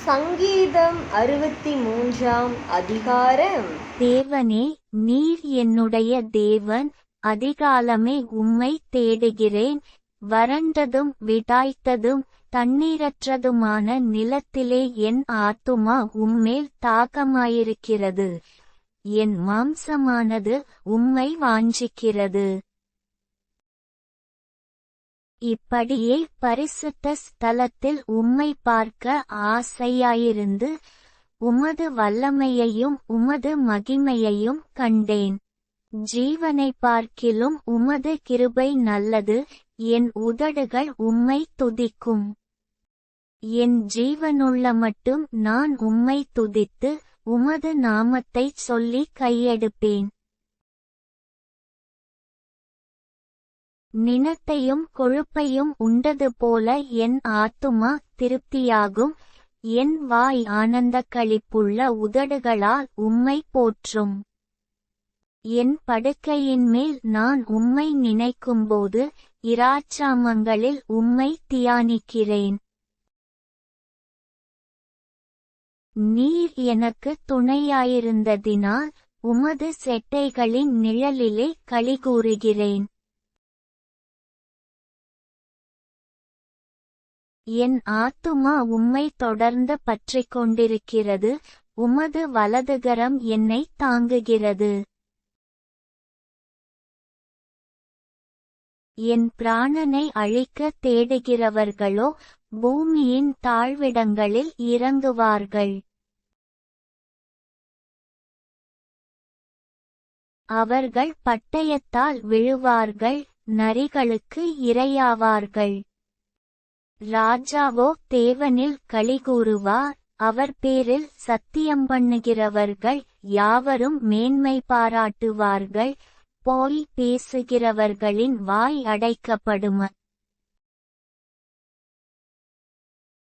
சங்கீதம் 63ஆம் அதிகாரம். தேவனே, நீர் என்னுடைய தேவன், அதிகாலமே உம்மை தேடுகிறேன். வறண்டதும் விடாய்த்ததும் தண்ணீரற்றதுமான நிலத்திலே என் ஆத்துமா உம்மேல் தாகமாயிருக்கிறது. என் மாம்சமானது உம்மை வாஞ்சிக்கிறது. இப்படியே பரிசுத்த ஸ்தலத்தில் உம்மை பார்க்க ஆசையாயிருந்து உமது வல்லமையையும் உமது மகிமையையும் கண்டேன். ஜீவனை பார்க்கிலும் உமது கிருபை நல்லது. என் உதடுகள் உம்மை துதிக்கும். என் ஜீவனுள்ள மட்டும் நான் உம்மை துதித்து உமது நாமத்தைச் சொல்லி கையெடுப்பேன். நிணத்தையும் கொழுப்பையும் உண்டது போல என் ஆத்துமா திருப்தியாகும். என் வாய் ஆனந்தக்களிப்புள்ள உதடுகளால் உம்மை போற்றும். என் படுக்கையின் மேல் நான் உம்மை நினைக்கும்போது இராச்சாமங்களில் உம்மை தியானிக்கிறேன். நீர் எனக்கு துணையாயிருந்ததினால் உமது செட்டைகளின் நிழலிலே களிகூறுகிறேன். என் ஆத்துமா உம்மை தொடர்ந்து பற்றிக் கொண்டிருக்கிறது. உமது வலதுகரம் என்னை தாங்குகிறது. என் பிராணனை அழிக்க தேடுகிறவர்களோ பூமியின் தாழ்விடங்களில் இறங்குவார்கள். அவர்கள் பட்டயத்தால் விழுவார்கள், நரிகளுக்கு இரையாவார்கள். ராஜாவோ தேவனில் களிகூறுவார். அவர் பேரில் சத்தியம் பண்ணுகிறவர்கள் யாவரும் மேன்மை பாராட்டுவார்கள். போய் பேசுகிறவர்களின் வாய் அடைக்கப்படும்.